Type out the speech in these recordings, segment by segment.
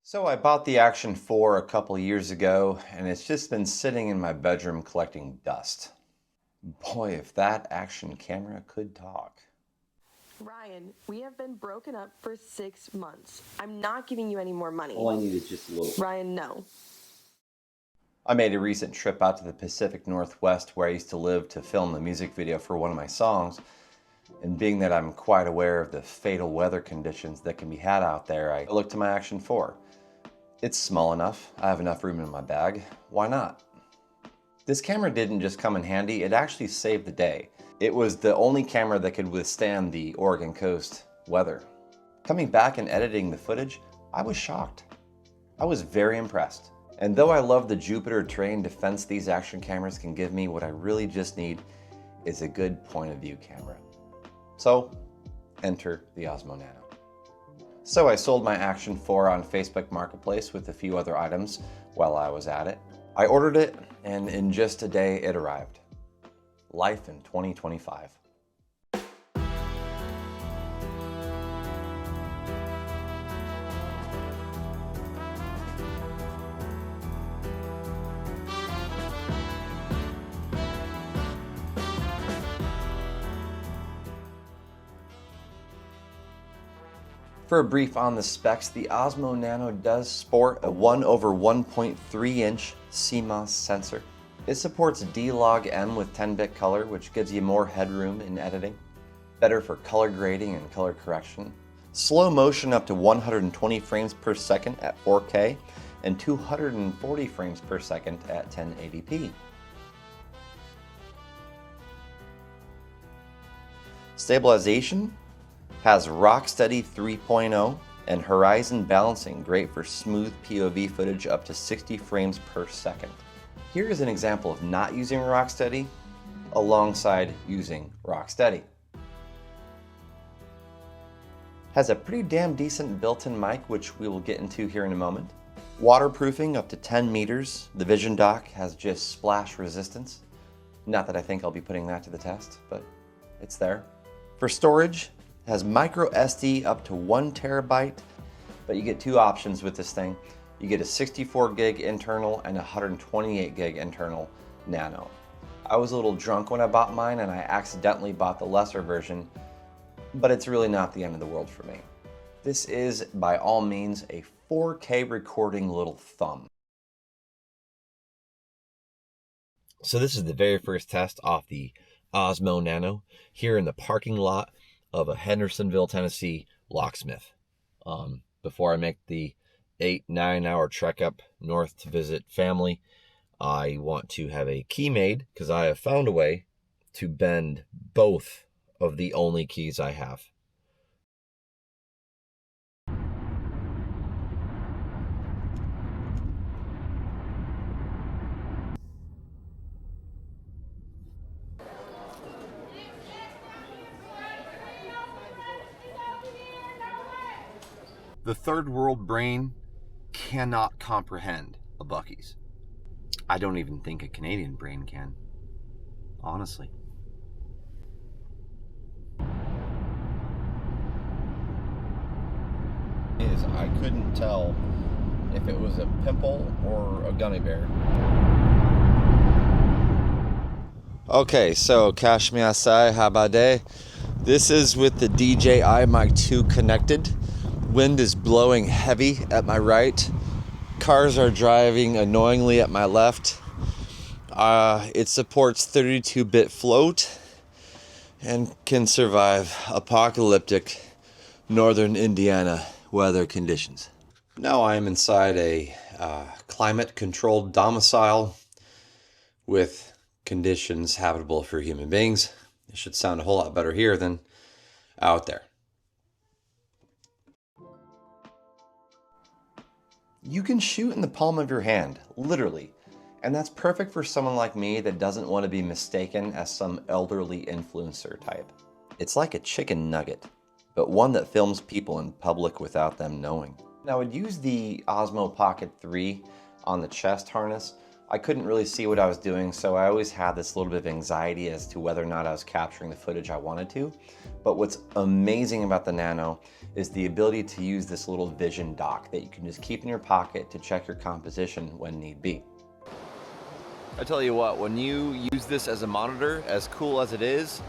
So I bought the Action 4 a couple years ago, and it's just been sitting in my bedroom collecting dust. Boy, if that action camera could talk. Ryan, we have been broken up for 6 months. I'm not giving you any more money. All I need is just a little. Ryan, no. I made a recent trip out to the Pacific Northwest where I used to live to film a music video for one of my songs. And being that I'm quite aware of the fatal weather conditions that can be had out there, I looked to my Action 4. It's small enough, I have enough room in my bag, why not? This camera didn't just come in handy, it actually saved the day. It was the only camera that could withstand the Oregon coast weather. Coming back and editing the footage, I was shocked. I was very impressed. And though I love the Jupiter terrain defense these action cameras can give me, what I really just need is a good point of view camera. So, enter the Osmo Nano. So I sold my Action 4 on Facebook Marketplace with a few other items while I was at it. I ordered it, and in just a day it arrived. Life in 2025. For a brief on the specs, the Osmo Nano does sport a 1/1.3 inch CMOS sensor. It supports D-Log-M with 10-bit color, which gives you more headroom in editing, better for color grading and color correction, slow motion up to 120 frames per second at 4K, and 240 frames per second at 1080p. Stabilization has Rocksteady 3.0 and Horizon balancing, great for smooth POV footage up to 60 frames per second. Here is an example of not using Rocksteady alongside using Rocksteady. Has a pretty damn decent built-in mic, which we will get into here in a moment. Waterproofing up to 10 meters. The Vision Dock has just splash resistance. Not that I think I'll be putting that to the test, but it's there. For storage, has micro SD up to 1 terabyte, but you get two options with this thing. You get a 64 gig internal and a 128 gig internal Nano. I was a little drunk when I bought mine and I accidentally bought the lesser version, but it's really not the end of the world for me. This is, by all means, a 4K recording little thumb. So this is the very first test off the Osmo Nano here in the parking lot of a Hendersonville, Tennessee locksmith. Before I make the 8-9 hour trek up north to visit family, I want to have a key made because I have found a way to bend both of the only keys I have. The third world brain cannot comprehend a Buc-ee's. I don't even think a Canadian brain can, honestly. I couldn't tell if it was a pimple or a gummy bear. Okay, so Cash Me Asai Habade. This is with the DJI Mic 2 connected. Wind is blowing heavy at my right. Cars are driving annoyingly at my left. It supports 32-bit float and can survive apocalyptic northern Indiana weather conditions. Now I am inside a climate-controlled domicile with conditions habitable for human beings. It should sound a whole lot better here than out there. You can shoot in the palm of your hand, literally, and that's perfect for someone like me that doesn't want to be mistaken as some elderly influencer type. It's like a chicken nugget, but one that films people in public without them knowing. Now, I would use the Osmo Pocket 3 on the chest harness, I couldn't really see what I was doing, so I always had this little bit of anxiety as to whether or not I was capturing the footage I wanted to. But what's amazing about the Nano is the ability to use this little vision dock that you can just keep in your pocket to check your composition when need be. I tell you what, when you use this as a monitor, as cool as it is,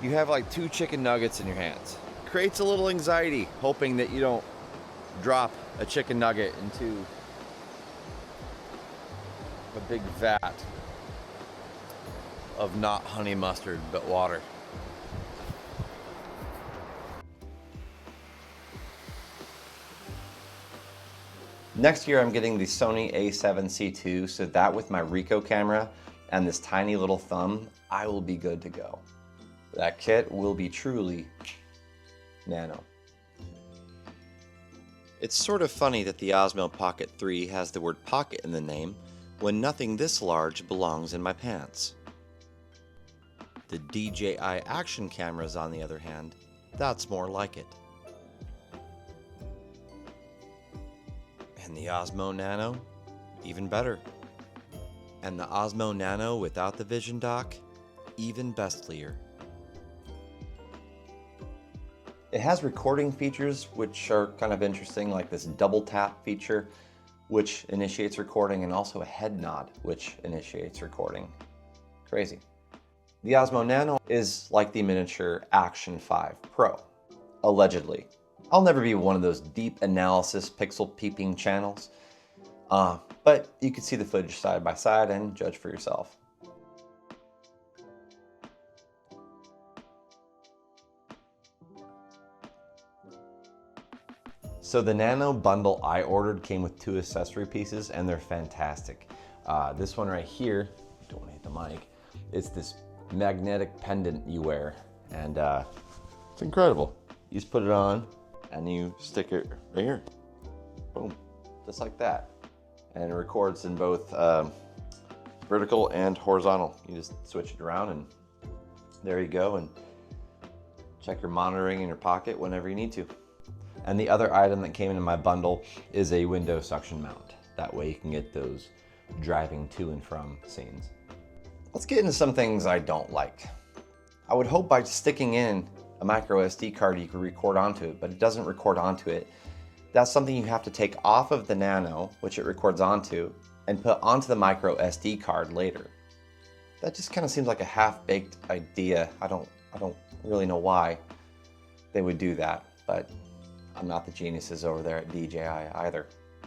you have like 2 chicken nuggets in your hands. It creates a little anxiety, hoping that you don't drop a chicken nugget into a big vat of not honey mustard, but water. Next year, I'm getting the Sony a7C II, so that with my Ricoh camera and this tiny little thumb, I will be good to go. That kit will be truly nano. It's sort of funny that the Osmo Pocket 3 has the word pocket in the name, when nothing this large belongs in my pants. The DJI action cameras, on the other hand, that's more like it. And the Osmo Nano, even better. And the Osmo Nano without the vision dock, even bestlier. It has recording features which are kind of interesting, like this double tap feature, which initiates recording, and also a head nod, which initiates recording. Crazy. The Osmo Nano is like the miniature Action 5 Pro, allegedly. I'll never be one of those deep analysis pixel peeping channels, but you can see the footage side by side and judge for yourself. So the Nano bundle I ordered came with 2 accessory pieces, and they're fantastic. This one right here, don't want to hit the mic, it's this magnetic pendant you wear, and it's incredible. You just put it on and you stick it right here. Boom, just like that. And it records in both vertical and horizontal. You just switch it around and there you go, and check your monitoring in your pocket whenever you need to. And the other item that came in my bundle is a window suction mount. That way you can get those driving to and from scenes. Let's get into some things I don't like. I would hope by sticking in a micro SD card you could record onto it, but it doesn't record onto it. That's something you have to take off of the Nano, which it records onto, and put onto the micro SD card later. That just kind of seems like a half-baked idea. I don't really know why they would do that, but I'm not the geniuses over there at DJI either.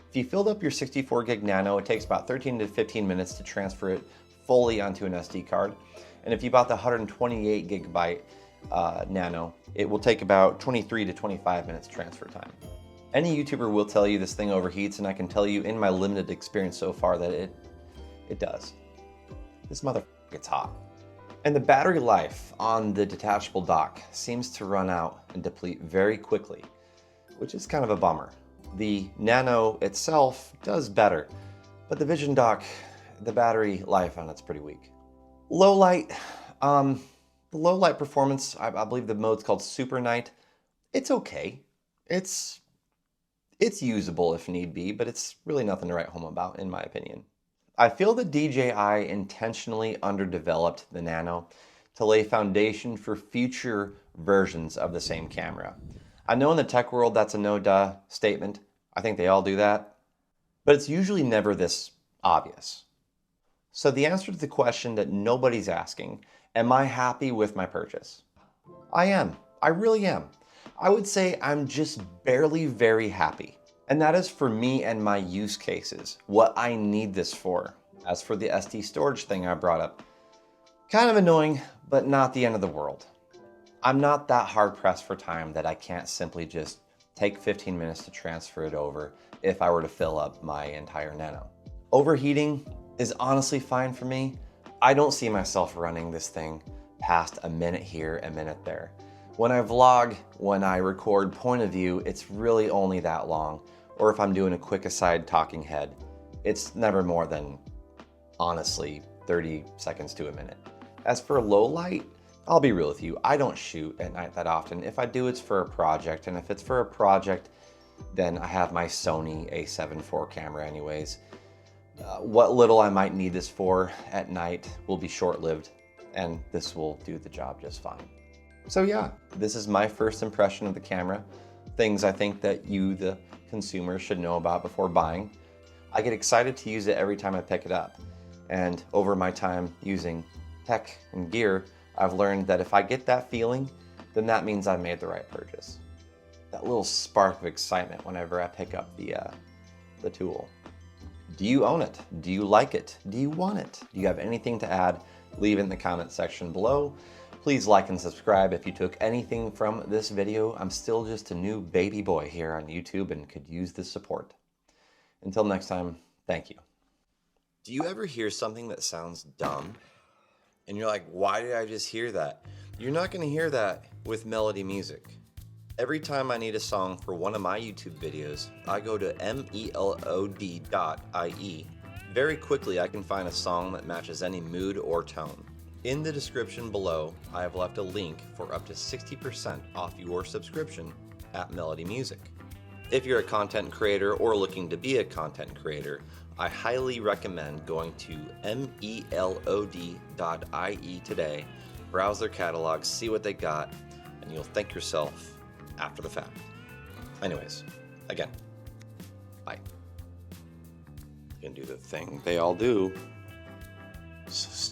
If you filled up your 64 gig Nano, it takes about 13 to 15 minutes to transfer it fully onto an SD card. And if you bought the 128 gigabyte Nano, it will take about 23 to 25 minutes transfer time. Any YouTuber will tell you this thing overheats, and I can tell you in my limited experience so far that it does. This mother gets hot. And the battery life on the detachable dock seems to run out and deplete very quickly, which is kind of a bummer. The Nano itself does better, but the Vision dock, the battery life on it's pretty weak. Low light, the low light performance, I believe the mode's called Super Night. It's okay. It's usable if need be, but it's really nothing to write home about in my opinion. I feel that DJI intentionally underdeveloped the Nano to lay foundation for future versions of the same camera. I know in the tech world that's a no-duh statement. I think they all do that. But it's usually never this obvious. So the answer to the question that nobody's asking, am I happy with my purchase? I am. I really am. I would say I'm just barely very happy. And that is for me and my use cases, what I need this for. As for the SD storage thing I brought up, kind of annoying, but not the end of the world. I'm not that hard pressed for time that I can't simply just take 15 minutes to transfer it over if I were to fill up my entire Nano. Overheating is honestly fine for me. I don't see myself running this thing past a minute here, a minute there. When I vlog, when I record point of view, it's really only that long. Or if I'm doing a quick aside talking head, it's never more than, honestly, 30 seconds to a minute. As for low light, I'll be real with you, I don't shoot at night that often. If I do, it's for a project, and if it's for a project, then I have my Sony a7 IV camera anyways. What little I might need this for at night will be short-lived, and this will do the job just fine. So yeah, this is my first impression of the camera, things I think that you, the consumer, should know about before buying. I get excited to use it every time I pick it up, and over my time using tech and gear, I've learned that if I get that feeling, then that means I made the right purchase. That little spark of excitement whenever I pick up the tool. Do you own it? Do you like it? Do you want it? Do you have anything to add? Leave it in the comment section below. Please like and subscribe if you took anything from this video. I'm still just a new baby boy here on YouTube and could use the support. Until next time, thank you. Do you ever hear something that sounds dumb? And you're like, why did I just hear that? You're not gonna hear that with Melody Music. Every time I need a song for one of my YouTube videos, I go to melod.ie. Very quickly, I can find a song that matches any mood or tone. In the description below, I have left a link for up to 60% off your subscription at Melody Music. If you're a content creator or looking to be a content creator, I highly recommend going to melod.ie today, browse their catalog, see what they got, and you'll thank yourself after the fact. Anyways, again, bye. You can do the thing they all do. So